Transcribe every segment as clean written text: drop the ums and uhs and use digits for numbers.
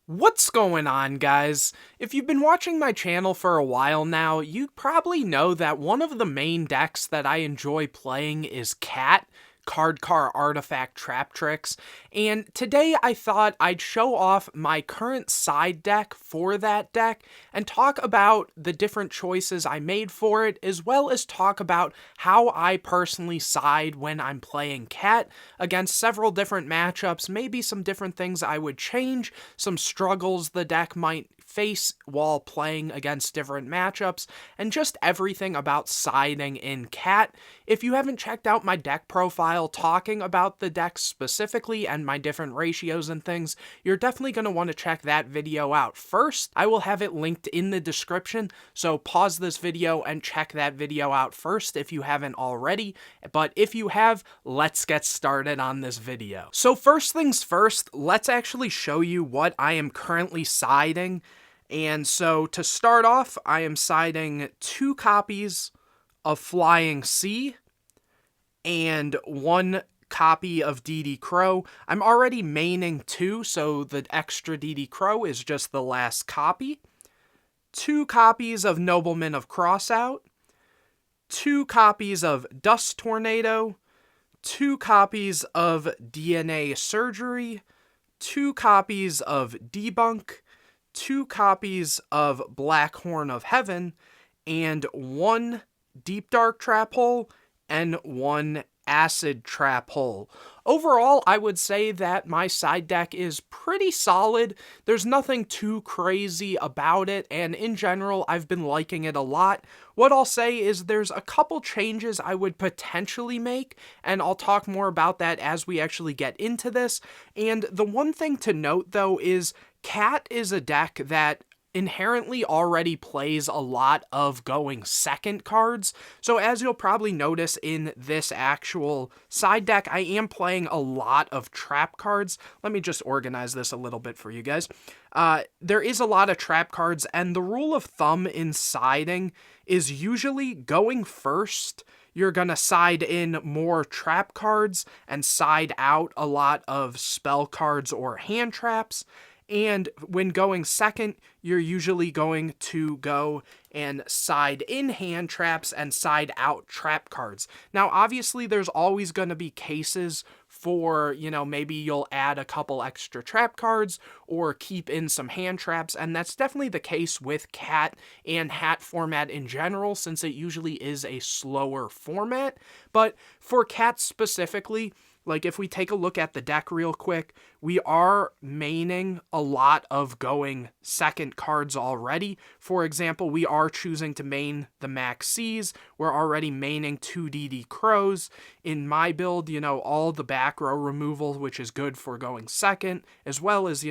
What's going on, guys? If you've been watching my channel for a while now, you probably know that one of the main decks that I enjoy playing is C.A.T, Card Car Artifact Trap Tricks, and today I thought I'd show off my current side deck for that deck and talk about the different choices I made for it, as well as talk about how I personally side when I'm playing C.A.T against several different matchups, maybe some different things I would change, some struggles the deck might face while playing against different matchups, and just everything about siding in C.A.T. If you haven't checked out my deck profile talking about the deck specifically and my different ratios and things, you're definitely going to want to check that video out first. I will have it linked in the description, so pause this video and check that video out first if you haven't already, but if you have, let's get started on this video. So first things first, let's actually show you what I am currently siding. And so to start off, I am siding 2 copies of Flying C and 1 copy of DD Crow. I'm already maining 2, so the extra DD Crow is just the last copy. 2 copies of Nobleman of Crossout. 2 copies of Dust Tornado. 2 copies of DNA Surgery. 2 copies of Debunk. 2 copies of Black Horn of Heaven, and 1 Deep Dark Trap Hole, and 1 Acid Trap Hole. Overall, I would say that my side deck is pretty solid. There's nothing too crazy about it, and in general, I've been liking it a lot. What I'll say is there's a couple changes I would potentially make, and I'll talk more about that as we actually get into this. And the one thing to note, though, is C.A.T is a deck that inherently already plays a lot of going second cards. So as you'll probably notice in this actual side deck, I am playing a lot of trap cards. Let me just organize this a little bit for you guys. There is a lot of trap cards, and the rule of thumb in siding is usually going first. You're going to side in more trap cards and side out a lot of spell cards or hand traps. And when going second, you're usually going to go and side in hand traps and side out trap cards. Now, obviously, there's always going to be cases for, maybe you'll add a couple extra trap cards or keep in some hand traps, and that's definitely the case with C.A.T and H.A.T format in general, since it usually is a slower format. But for C.A.T specifically, like, if we take a look at the deck real quick, we are maining a lot of going second cards already. For example, we are choosing to main the Max Cs. We're already maining 2 DD Crows. In my build, all the back row removal, which is good for going second, as well as,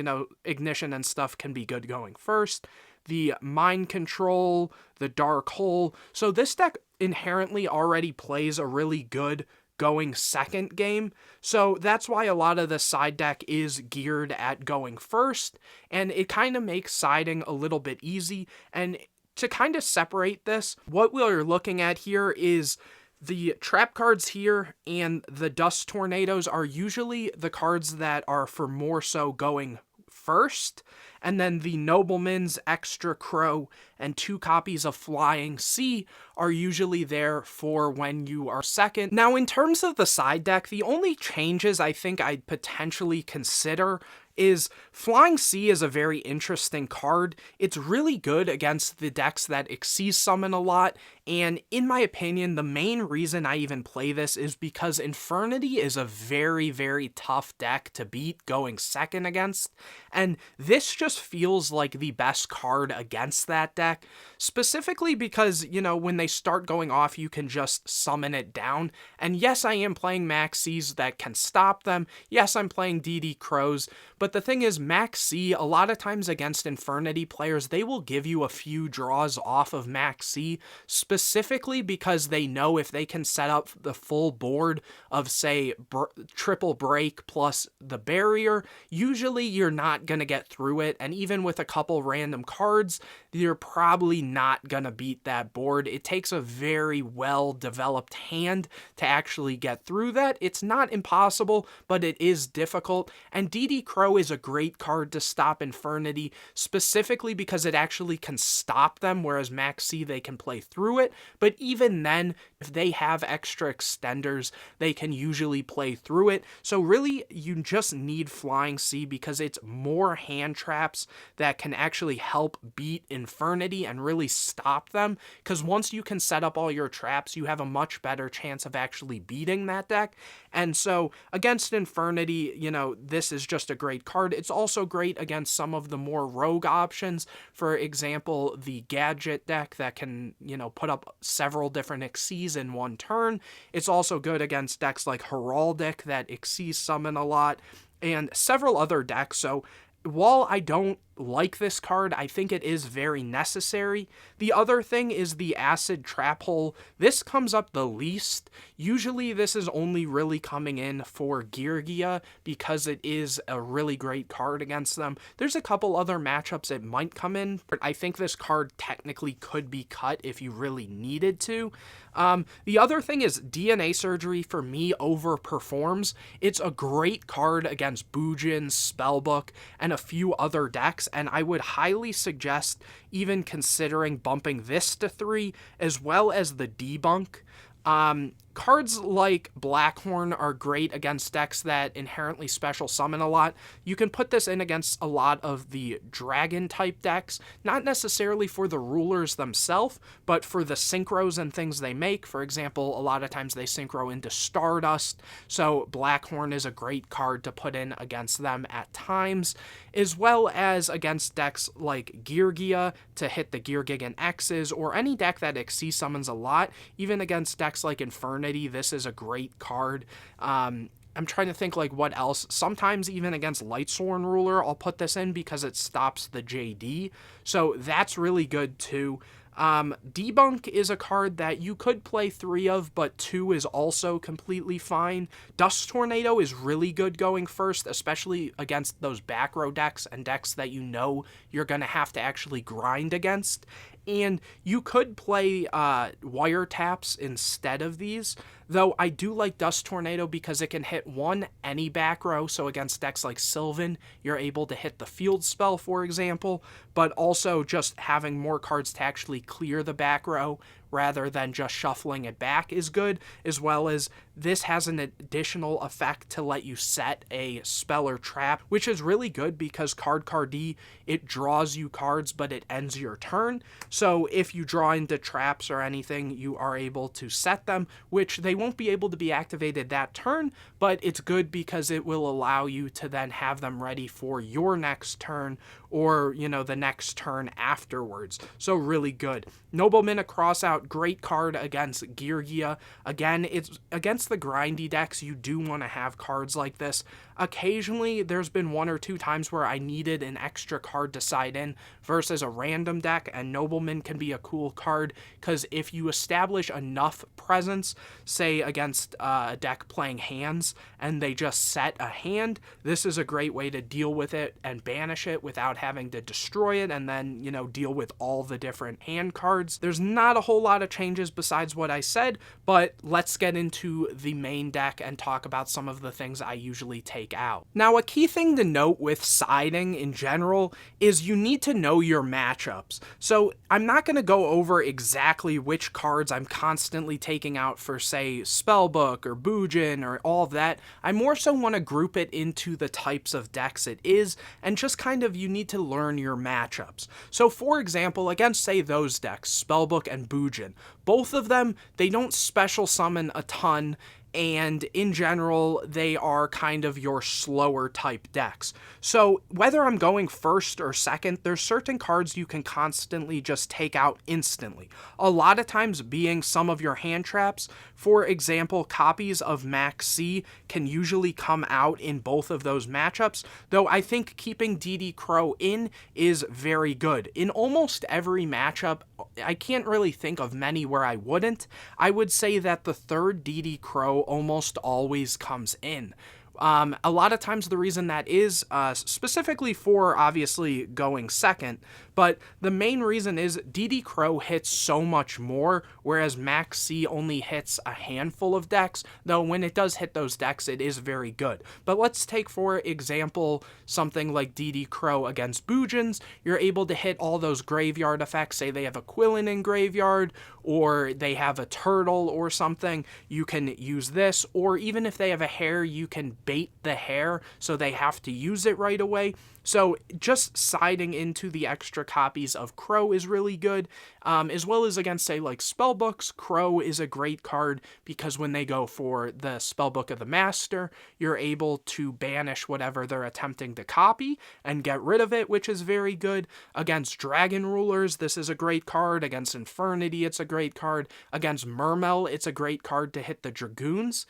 ignition and stuff can be good going first. The Mind Control, the Dark Hole. So this deck inherently already plays a really good going second game, so that's why a lot of the side deck is geared at going first, and it kind of makes siding a little bit easy. And to kind of separate this, what we're looking at here is the trap cards here and the Dust Tornadoes are usually the cards that are for more so going first, and then the Nobleman's Extra Crow and 2 copies of Flying C are usually there for when you are second. Now, in terms of the side deck, the only changes I think I'd potentially consider is Flying C is a very interesting card. It's really good against the decks that Xyz summon a lot, and in my opinion, the main reason I even play this is because Infernity is a very, very tough deck to beat going second against, and this just feels like the best card against that deck, specifically because, when they start going off, you can just summon it down. And yes, I am playing Max Cs that can stop them. Yes, I'm playing DD Crows, but the thing is, Max C, a lot of times against Infernity players, they will give you a few draws off of Max C, specifically specifically because they know if they can set up the full board of, say, triple break plus the barrier, usually you're not going to get through it, and even with a couple random cards, you're probably not going to beat that board. It takes a very well-developed hand to actually get through that. It's not impossible, but it is difficult, and D.D. Crow is a great card to stop Infernity, specifically because it actually can stop them, whereas Max C, they can play through it, but even then, if they have extra extenders, they can usually play through it. So really, you just need Flying C because it's more hand traps that can actually help beat Infernity and really stop them, because once you can set up all your traps, you have a much better chance of actually beating that deck. And so against Infernity, you know, this is just a great card. It's also great against some of the more rogue options. For example, the Gadget deck that can, you know, put up several different Xyz in one turn. It's also good against decks like Heraldic that Xyz summon a lot, and several other decks. So while I don't like this card, I think it is very necessary. The other thing is the Acid Trap Hole. This comes up the least. Usually this is only really coming in for Geargia because it is a really great card against them. There's a couple other matchups it might come in, but I think this card technically could be cut if you really needed to. The other thing is DNA Surgery for me overperforms. It's a great card against Bujin, Spellbook, and a few other decks, and I would highly suggest even considering bumping this to 3, as well as the Debunk. Cards like Blackhorn are great against decks that inherently special summon a lot. You can put this in against a lot of the dragon type decks, not necessarily for the rulers themselves, but for the synchros and things they make. For example, a lot of times they synchro into Stardust, so Blackhorn is a great card to put in against them at times, as well as against decks like Geargia to hit the Geargigan X's, or any deck that Xyz summons a lot. Even against decks like Infernity, this is a great card. I'm trying to think like what else. Sometimes even against Lightsworn Ruler, I'll put this in because it stops the JD. So that's really good too. Debunk is a card that you could play 3 of, but 2 is also completely fine. Dust Tornado is really good going first, especially against those back row decks and decks that you know you're going to have to actually grind against. And you could play wiretaps instead of these, though I do like Dust Tornado because it can hit any back row, so against decks like Sylvan, you're able to hit the field spell, for example, but also just having more cards to actually clear the back row rather than just shuffling it back is good, as well as this has an additional effect to let you set a spell or trap, which is really good because Card-D, it draws you cards, but it ends your turn. So if you draw into traps or anything, you are able to set them, which they won't be able to be activated that turn, but it's good because it will allow you to then have them ready for your next turn, or, you know, the next turn afterwards. So really good. Nobleman a Crossout, great card against Geargia. Again, it's against the grindy decks, you do want to have cards like this. Occasionally, there's been 1 or 2 times where I needed an extra card to side in versus a random deck, and Nobleman can be a cool card because if you establish enough presence, say against a deck playing hands, and they just set a hand, this is a great way to deal with it and banish it without having to destroy it and then, you know, deal with all the different hand cards. There's not a whole lot of changes besides what I said, but let's get into the main deck and talk about some of the things I usually take out. Now, a key thing to note with siding in general is you need to know your matchups. So I'm not going to go over exactly which cards I'm constantly taking out for, say, Spellbook or Bujin or all of that. I more so want to group it into the types of decks it is, and just kind of you need to learn your matchups. So for example, against, say, those decks, Spellbook and Bujin, both of them, they don't special summon a ton, and in general, they are kind of your slower type decks. So whether I'm going first or second, there's certain cards you can constantly just take out instantly. A lot of times being some of your hand traps. For example, copies of Max C can usually come out in both of those matchups, though I think keeping DD Crow in is very good. In almost every matchup, I can't really think of many where I wouldn't. I would say that the third DD Crow almost always comes in. A lot of times the reason that is specifically for obviously going second, but the main reason is DD Crow hits so much more, whereas Max C only hits a handful of decks, though when it does hit those decks, it is very good. But let's take, for example, something like DD Crow against Bujins. You're able to hit all those graveyard effects, say they have a Quillin in graveyard, or they have a turtle or something, you can use this, or even if they have a hare, you can bait the hare so they have to use it right away. So just siding into the extra copies of Crow is really good, as well as against, say, like Spellbooks. Crow is a great card because when they go for the Spellbook of the Master, you're able to banish whatever they're attempting to copy and get rid of it, which is very good. Against Dragon Rulers, this is a great card. Against Infernity, it's a great card. Against Mermail, it's a great card to hit the Dragoons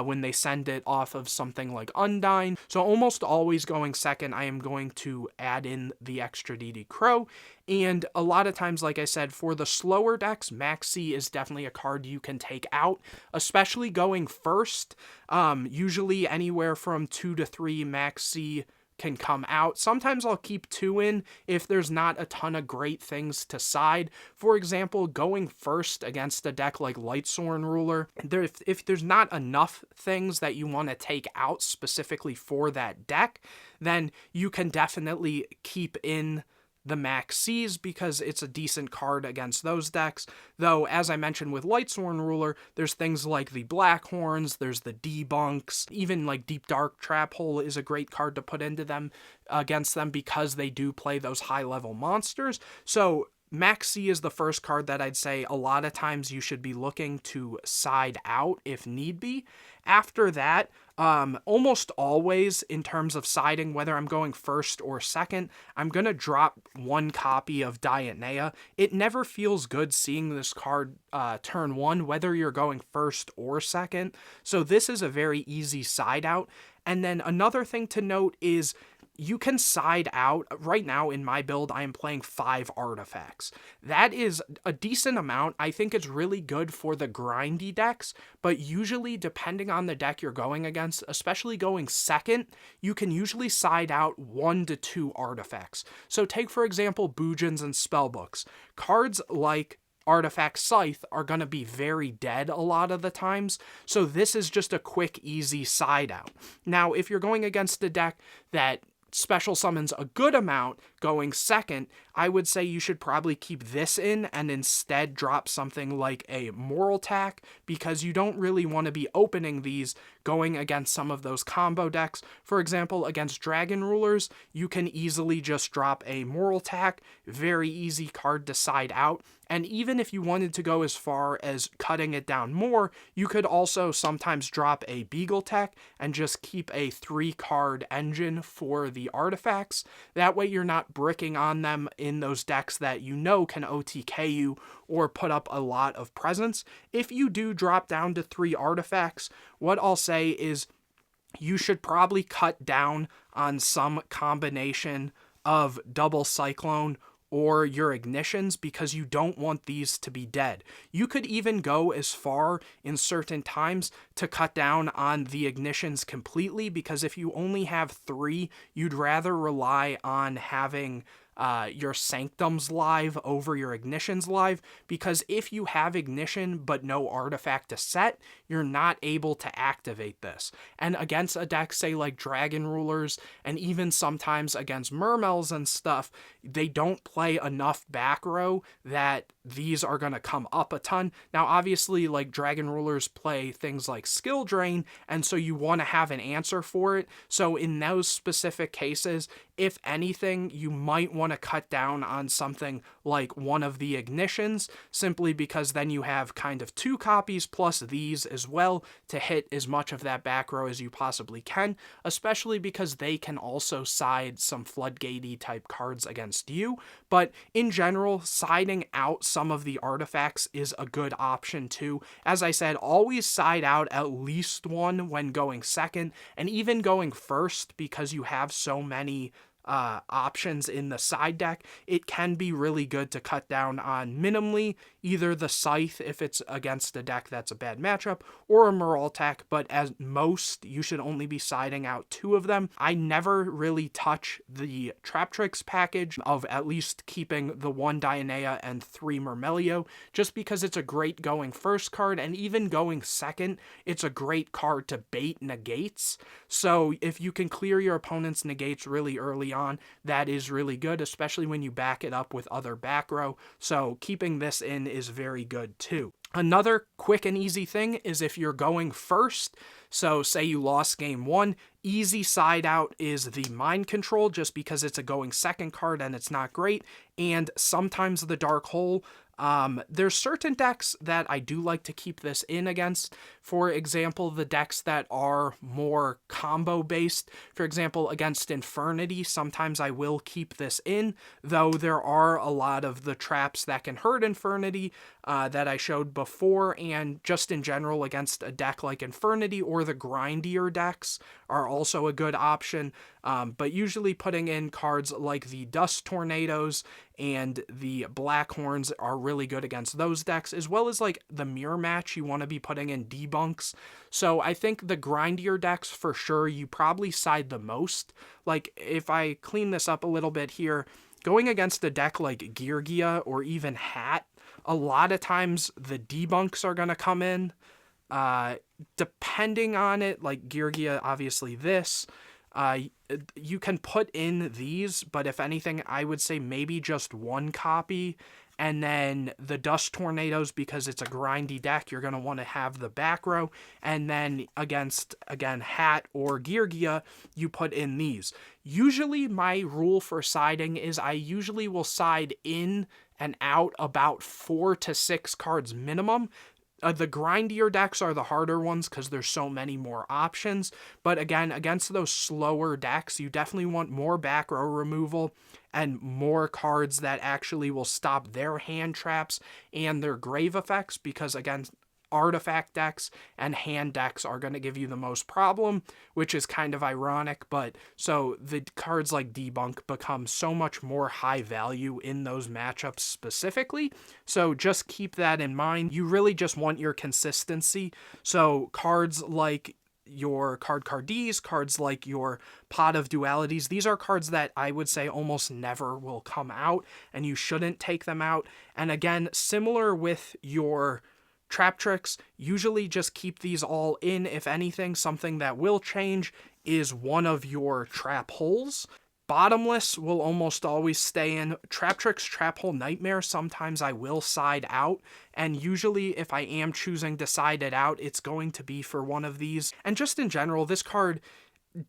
when they send it off of something like Undyne. So almost always going second, I am going to add in the extra DD Crow. And a lot of times, like I said, for the slower decks, Max C is definitely a card you can take out, especially going first. Usually anywhere from 2 to 3 Max C can come out. Sometimes I'll keep 2 in if there's not a ton of great things to side. For example, going first against a deck like Lightsworn Ruler, if there's not enough things that you want to take out specifically for that deck, then you can definitely keep in the Max C's because it's a decent card against those decks. Though, as I mentioned with Lightsworn Ruler, there's things like the Blackhorns, there's the Debunks, even like Deep Dark Trap Hole is a great card to put into them against them because they do play those high-level monsters. So Max C is the first card that I'd say a lot of times you should be looking to side out if need be. After that, almost always in terms of siding, whether I'm going first or second, I'm going to drop 1 copy of Dianea. It never feels good seeing this card turn 1, whether you're going first or second. So this is a very easy side out. And then another thing to note is you can side out. Right now in my build, I am playing 5 artifacts. That is a decent amount. I think it's really good for the grindy decks, but usually depending on the deck you're going against, especially going second, you can usually side out 1 to 2 artifacts. So take, for example, Bujins and Spellbooks. Cards like Artifact Scythe are going to be very dead a lot of the times, so this is just a quick, easy side out. Now, if you're going against a deck that special summons a good amount going second, I would say you should probably keep this in and instead drop something like a Moral Tack, because you don't really want to be opening these going against some of those combo decks. For example, against Dragon Rulers, you can easily just drop a Moral Tack, very easy card to side out. And even if you wanted to go as far as cutting it down more, you could also sometimes drop a Beagle Tech and just keep a 3-card engine for the artifacts. That way you're not bricking on them in those decks that you know can OTK you or put up a lot of presence. If you do drop down to 3 artifacts, what I'll say is you should probably cut down on some combination of Double Cyclone or your ignitions, because you don't want these to be dead. You could even go as far in certain times to cut down on the ignitions completely, because if you only have 3, you'd rather rely on having your Sanctums live over your Ignitions live, because if you have Ignition but no artifact to set, you're not able to activate this. And against a deck, say like Dragon Rulers, and even sometimes against Mermails and stuff, they don't play enough back row that these are going to come up a ton. Now, obviously, like Dragon Rulers play things like skill drain, and so you want to have an answer for it. So in those specific cases, if anything, you might want to cut down on something like one of the ignitions, simply because then you have kind of 2 copies plus these as well to hit as much of that back row as you possibly can, especially because they can also side some floodgatey type cards against you. But in general, siding out some of the artifacts is a good option too. As I said, always side out at least one when going second, and even going first, because you have so many options in the side deck. It can be really good to cut down on minimally either the Scythe if it's against a deck that's a bad matchup, or a Mermail, but at most you should only be siding out 2 of them. I never really touch the Trap Tricks package of at least keeping the 1 Dionea and 3 Mermail, just because it's a great going first card, and even going second, it's a great card to bait negates. So if you can clear your opponent's negates really early on, that is really good, especially when you back it up with other back row. So keeping this in is very good too. Another quick and easy thing is if you're going first, so say you lost game 1, easy side out is the Mind Control, just because it's a going second card and it's not great, and sometimes the Dark Hole. There's certain decks that I do like to keep this in against. For example, the decks that are more combo based, for example, against Infernity, sometimes I will keep this in, though there are a lot of the traps that can hurt Infernity that I showed before, and just in general against a deck like Infernity, or the grindier decks are also a good option. But usually putting in cards like the Dust Tornadoes and the Black Horns are really good against those decks, as well as like the Mirror Match, you want to be putting in debunks. So I think the grindier decks, for sure, you probably side the most. Like if I clean this up a little bit here, going against a deck like Geargia or even H.A.T, a lot of times the debunks are going to come in. Depending on it, like Geargia, obviously this. You can put in these, but if anything, I would say maybe just 1 copy, and then the Dust Tornadoes, because it's a grindy deck, you're going to want to have the back row, and then against, again, H.A.T or Geargia, you put in these. Usually my rule for siding is I usually will side in and out about 4 to 6 cards minimum. The grindier decks are the harder ones because there's so many more options. But again, against those slower decks, you definitely want more back row removal and more cards that actually will stop their hand traps and their grave effects, because again, artifact decks and hand decks are going to give you the most problem, which is kind of ironic. But so the cards like Debunk become so much more high value in those matchups specifically. So just keep that in mind. You really just want your consistency. So cards like your Cards, cards like your Pot of Dualities, these are cards that I would say almost never will come out, and you shouldn't take them out. And again, similar with your Trap Tricks, usually just keep these all in. If anything, something that will change is one of your trap holes. Bottomless will almost always stay in. Trap Tricks, Trap Hole Nightmare, sometimes I will side out, and usually if I am choosing to side it out, it's going to be for one of these. And just in general, this card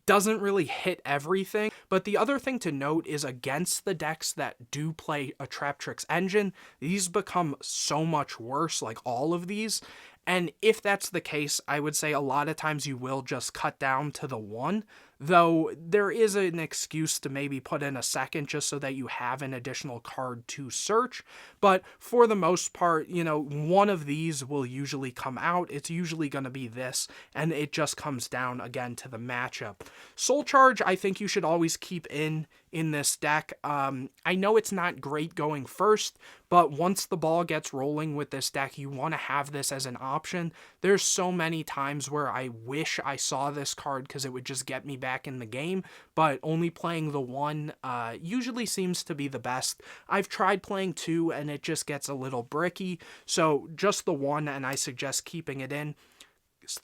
doesn't really hit everything, but the other thing to note is against the decks that do play a Trap Tricks engine, these become so much worse, like all of these. And if that's the case, I would say a lot of times you will just cut down to the 1, though there is an excuse to maybe put in a second just so that you have an additional card to search. But for the most part, you know, one of these will usually come out. It's usually going to be this, and it just comes down again to the matchup. Soul Charge, I think you should always keep in this deck. I know it's not great going first, but once the ball gets rolling with this deck, you want to have this as an option. There's so many times where I wish I saw this card because it would just get me back in the game, but only playing the 1 usually seems to be the best. I've tried playing 2 and it just gets a little bricky, so just the 1, and I suggest keeping it in.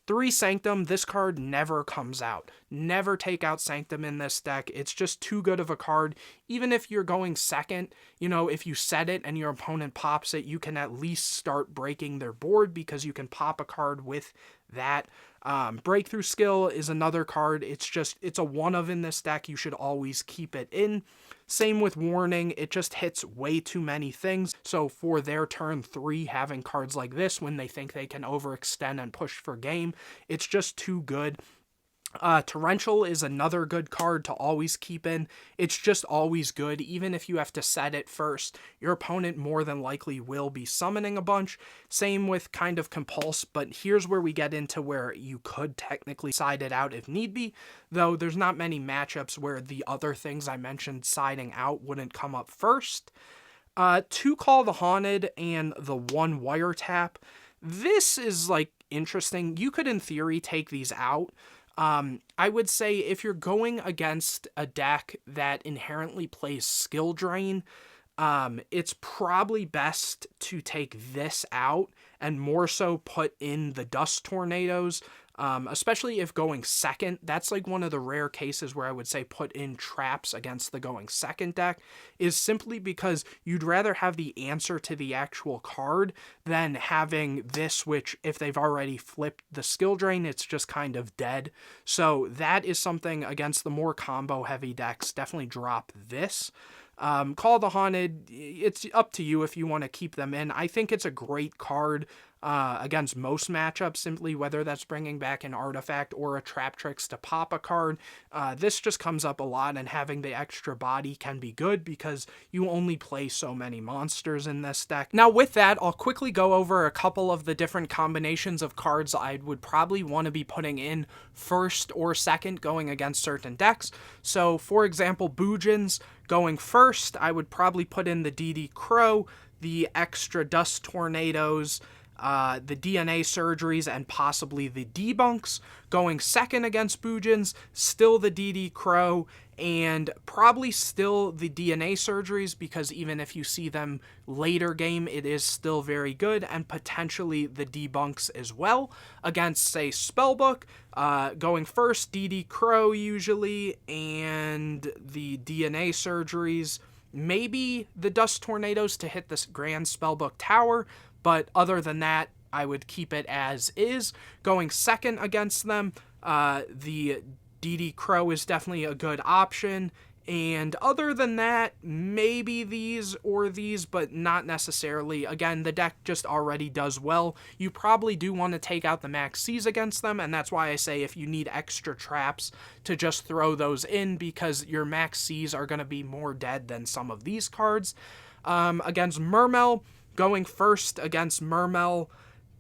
3 Sanctum, this card never comes out. Never take out Sanctum in this deck. It's just too good of a card. Even if you're going second, if you set it and your opponent pops it, you can at least start breaking their board because you can pop a card with that. Breakthrough Skill is another card. It's a one of in this deck. You should always keep it in. Same with Warning. It just hits way too many things. So for their turn 3, having cards like this when they think they can overextend and push for game, it's just too good. Torrential is another good card to always keep in. It's just always good. Even if you have to set it first, your opponent more than likely will be summoning a bunch. Same with kind of Compulse, but here's where we get into where you could technically side it out if need be, though there's not many matchups where the other things I mentioned siding out wouldn't come up first. 2 Call the Haunted and the 1 Wiretap. This is interesting. You could in theory take these out. I would say if you're going against a deck that inherently plays skill drain, it's probably best to take this out and more so put in the Dust Tornadoes, especially if going second. That's one of the rare cases where I would say put in traps against the going second deck, is simply because you'd rather have the answer to the actual card than having this, which if they've already flipped the skill drain, it's just kind of dead. So that is something against the more combo heavy decks. Definitely drop this. Call the Haunted, it's up to you if you want to keep them in. I think it's a great card against most matchups, simply whether that's bringing back an artifact or a Trap Tricks to pop a card. This just comes up a lot, and having the extra body can be good because you only play so many monsters in this deck. Now with that, I'll quickly go over a couple of the different combinations of cards I would probably want to be putting in first or second going against certain decks. So for example, Bujins going first, I would probably put in the DD Crow, the extra Dust Tornadoes, the DNA Surgeries, and possibly the Debunks. Going second against Bujins, still the DD Crow, and probably still the DNA Surgeries, because even if you see them later game, it is still very good, and potentially the Debunks as well. Against, say, Spellbook, going first, DD Crow usually, and the DNA Surgeries, maybe the Dust Tornadoes to hit this Grand Spellbook Tower, but other than that, I would keep it as is. Going second against them, the DD Crow is definitely a good option. And other than that, maybe these or these, but not necessarily. Again, the deck just already does well. You probably do want to take out the Max Cs against them, and that's why I say if you need extra traps to just throw those in, because your Max Cs are going to be more dead than some of these cards. Against Mermail, going first against Mermail,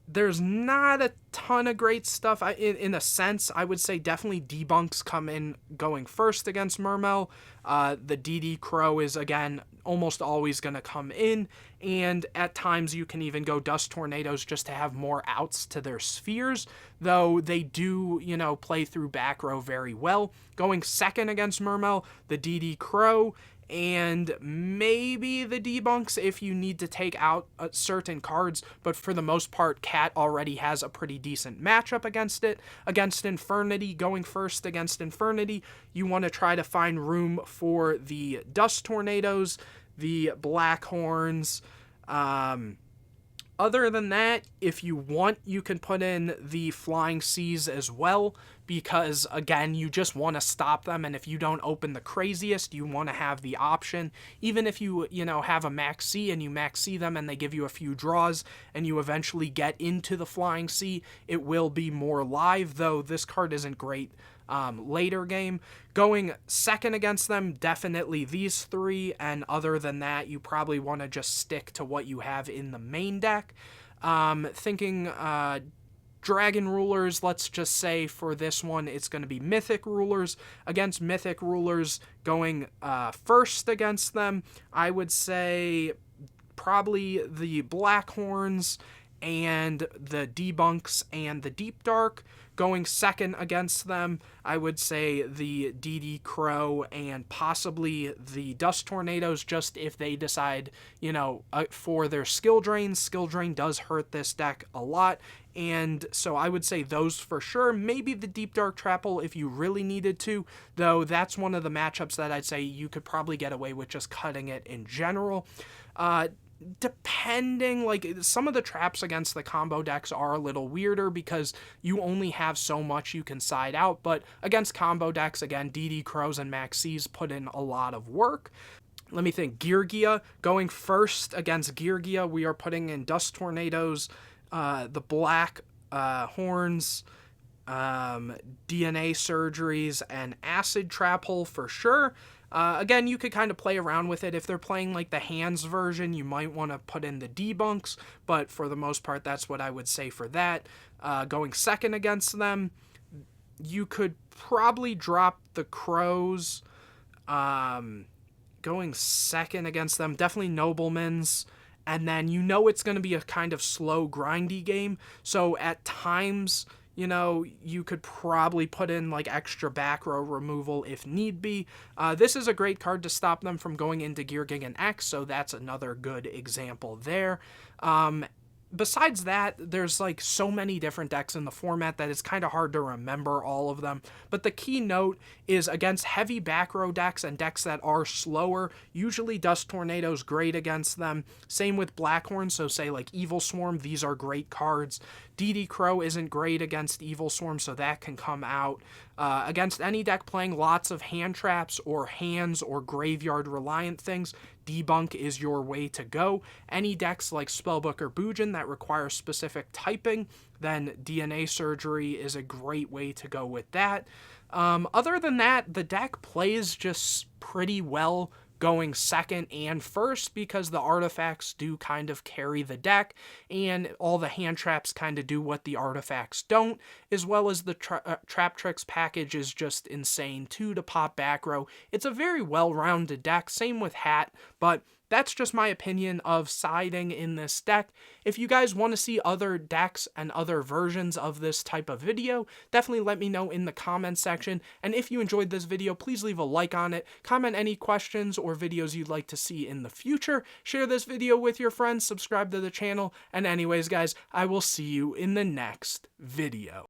there's not a ton of great stuff. In a sense, I would say definitely Debunks come in going first against Mermail. The DD Crow is, again, almost always going to come in, and at times you can even go Dust Tornadoes just to have more outs to their spheres, though they do, play through back row very well. Going second against Mermail, the DD Crow, and maybe the Debunks if you need to take out certain cards, but for the most part, C.A.T already has a pretty decent matchup against it. Against Infernity, going first against Infernity, you want to try to find room for the Dust Tornadoes, the Black Horns. Other than that, if you want, you can put in the Flying Seas as well, because, again, you just want to stop them, and if you don't open the craziest, you want to have the option. Even if you, have a Max C and you Max C them and they give you a few draws and you eventually get into the Flying Sea, it will be more live, though this card isn't great later game. Going second against them, definitely these 3, and other than that, you probably want to just stick to what you have in the main deck. Thinking Dragon Rulers, let's just say for this one, it's going to be Mythic Rulers. Against Mythic Rulers, going first against them, I would say probably the Black Horns and the debunks and the deep dark. Going second against them, I would say the DD Crow and possibly the Dust Tornadoes, just if they decide, for their skill drain. Skill drain does hurt this deck a lot, and so I would say those for sure. Maybe the Deep Dark Trapple if you really needed to, though that's one of the matchups that I'd say you could probably get away with just cutting it in general. Depending, some of the traps against the combo decks are a little weirder because you only have so much you can side out, but against combo decks, again, DD Crows and Maxis put in a lot of work. Let me think. Geargia, going first against Geargia, we are putting in Dust Tornadoes, the Black Horns, DNA Surgeries, and Acid Trap Hole for sure. Again, you could kind of play around with it. If they're playing like the hands version, you might want to put in the debunks, but for the most part, that's what I would say for that. Going second against them, you could probably drop the Crows. Going second against them, definitely Noblemen's. And then it's going to be a kind of slow, grindy game. So at times, you could probably put in extra back row removal if need be. This is a great card to stop them from going into Gear Gigan X, so that's another good example there. Besides that, there's so many different decks in the format that it's kind of hard to remember all of them. But the key note is against heavy back row decks and decks that are slower, usually Dust Tornado's great against them. Same with Blackhorn, so say Evil Swarm, these are great cards. DD Crow isn't great against Evil Swarm, so that can come out. Against any deck playing lots of hand traps or hands or graveyard reliant things, Debunk is your way to go. Any decks like Spellbook or Bujin that require specific typing, then DNA Surgery is a great way to go with that. Other than that, the deck plays just pretty well going second and first because the artifacts do kind of carry the deck and all the hand traps kind of do what the artifacts don't, as well as the Trap Tricks package is just insane too to pop back row. It's a very well-rounded deck, same with H.A.T, but that's just my opinion of siding in this deck. If you guys want to see other decks and other versions of this type of video, definitely let me know in the comments section. And if you enjoyed this video, please leave a like on it, comment any questions or videos you'd like to see in the future, share this video with your friends, subscribe to the channel, and anyways guys, I will see you in the next video.